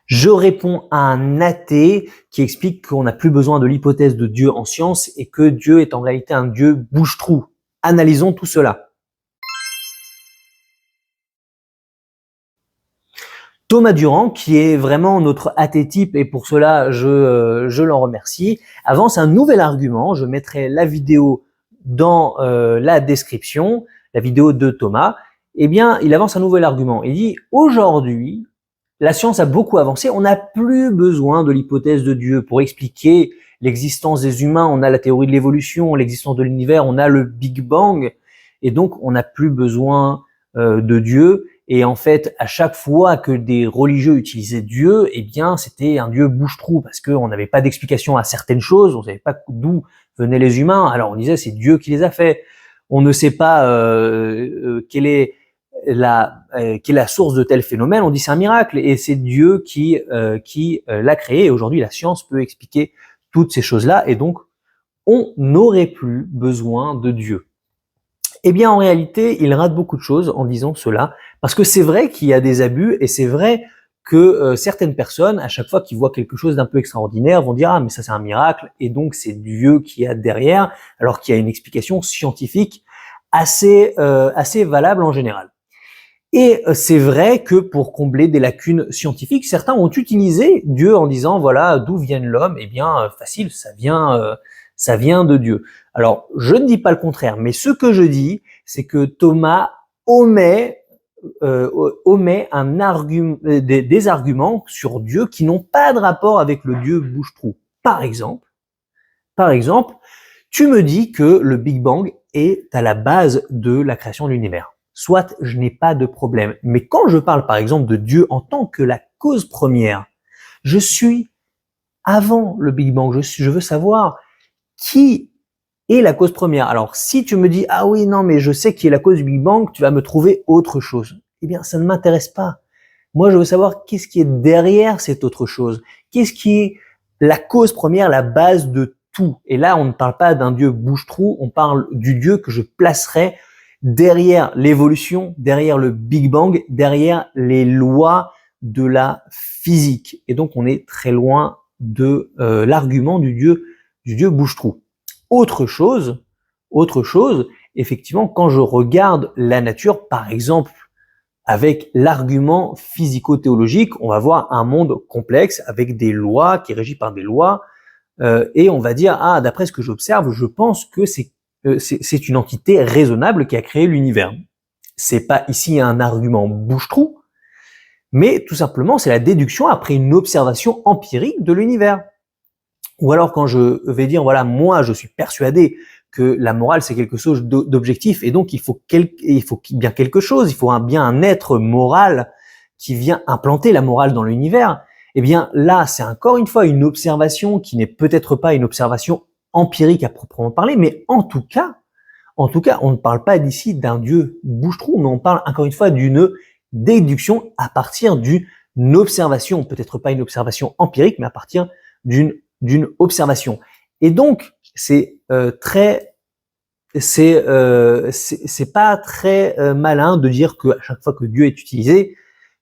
Je réponds à un athée qui explique qu'on n'a plus besoin de l'hypothèse de Dieu en science et que Dieu est en réalité un Dieu bouche-trou. Analysons tout cela. Thomas Durand, qui est vraiment notre athée type et pour cela je l'en remercie, avance un nouvel argument. Je mettrai la vidéo dans la description, la vidéo de Thomas. Eh bien, il avance un nouvel argument. Il dit aujourd'hui, la science a beaucoup avancé, on n'a plus besoin de l'hypothèse de Dieu pour expliquer l'existence des humains. On a la théorie de l'évolution, l'existence de l'univers, on a le Big Bang, et donc on n'a plus besoin de Dieu. Et en fait, à chaque fois que des religieux utilisaient Dieu, eh bien, c'était un Dieu bouche-trou parce qu'on n'avait pas d'explication à certaines choses, on ne savait pas d'où venaient les humains. Alors on disait c'est Dieu qui les a faits. On ne sait pas quelle est la source de tel phénomène. On dit c'est un miracle et c'est Dieu qui l'a créé. Et aujourd'hui, la science peut expliquer toutes ces choses-là et donc on n'aurait plus besoin de Dieu. Eh bien, en réalité, il rate beaucoup de choses en disant cela, parce que c'est vrai qu'il y a des abus, et c'est vrai que certaines personnes, à chaque fois qu'ils voient quelque chose d'un peu extraordinaire, vont dire « Ah, mais ça c'est un miracle », et donc c'est Dieu qui est derrière, alors qu'il y a une explication scientifique assez valable en général. Et c'est vrai que pour combler des lacunes scientifiques, certains ont utilisé Dieu en disant « Voilà, d'où vient l'homme ?» Eh bien, facile, ça vient de Dieu. Alors, je ne dis pas le contraire, mais ce que je dis, c'est que Thomas omet des arguments sur Dieu qui n'ont pas de rapport avec le Dieu bouche-trou. Par exemple, tu me dis que le Big Bang est à la base de la création de l'univers. Soit je n'ai pas de problème. Mais quand je parle par exemple de Dieu en tant que la cause première, je suis avant le Big Bang. Je veux savoir qui est la cause première. Alors, si tu me dis, ah oui, non, mais je sais qui est la cause du Big Bang, tu vas me trouver autre chose. Eh bien, ça ne m'intéresse pas. Moi, je veux savoir qu'est-ce qui est derrière cette autre chose. Qu'est-ce qui est la cause première, la base de tout. Et là, on ne parle pas d'un Dieu bouche-trou, on parle du Dieu que je placerai derrière l'évolution, derrière le Big Bang, derrière les lois de la physique. Et donc, on est très loin de l'argument du Dieu bouche-trou. Autre chose, effectivement, quand je regarde la nature, par exemple, avec l'argument physico-théologique, on va voir un monde complexe avec des lois qui est régi par des lois, et on va dire ah d'après ce que j'observe, je pense que c'est une entité raisonnable qui a créé l'univers. C'est pas ici un argument bouche-trou, mais tout simplement c'est la déduction après une observation empirique de l'univers. Ou alors quand je vais dire voilà moi je suis persuadé que la morale c'est quelque chose d'objectif et donc il faut bien quelque chose, il faut bien un être moral qui vient implanter la morale dans l'univers. Eh bien là c'est encore une fois une observation qui n'est peut-être pas une observation empirique à proprement parler, mais en tout cas on ne parle pas d'ici d'un Dieu bouche-trou, mais on parle encore une fois d'une déduction à partir d'une observation, peut-être pas une observation empirique, mais à partir d'une observation. Et donc, c'est pas très malin de dire que à chaque fois que Dieu est utilisé,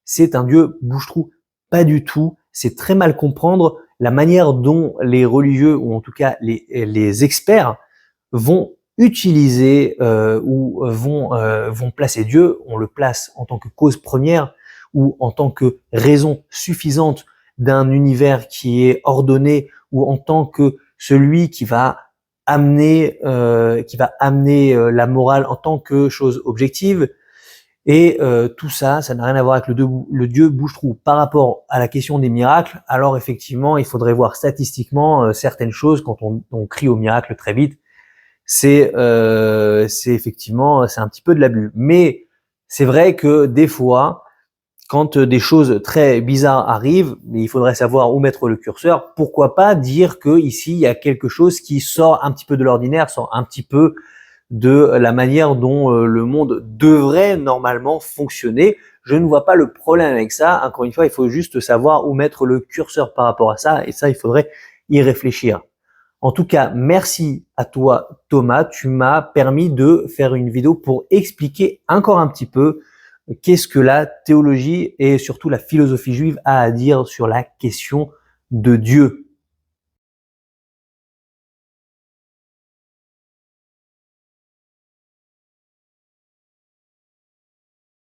c'est un Dieu bouche-trou. Pas du tout. C'est très mal comprendre la manière dont les religieux, ou en tout cas les experts, vont utiliser vont placer Dieu. On le place en tant que cause première ou en tant que raison suffisante d'un univers qui est ordonné ou en tant que celui qui va amener la morale en tant que chose objective. Et tout ça, ça n'a rien à voir avec le Dieu bouche-trou. Par rapport à la question des miracles, alors effectivement, il faudrait voir statistiquement certaines choses quand on crie au miracle très vite. C'est effectivement, c'est un petit peu de l'abus. Mais c'est vrai que des fois, quand des choses très bizarres arrivent, il faudrait savoir où mettre le curseur. Pourquoi pas dire que ici il y a quelque chose qui sort un petit peu de l'ordinaire, sort un petit peu de la manière dont le monde devrait normalement fonctionner. Je ne vois pas le problème avec ça. Encore une fois, il faut juste savoir où mettre le curseur par rapport à ça, et ça, il faudrait y réfléchir. En tout cas, merci à toi Thomas, tu m'as permis de faire une vidéo pour expliquer encore un petit peu qu'est-ce que la théologie et surtout la philosophie juive a à dire sur la question de Dieu.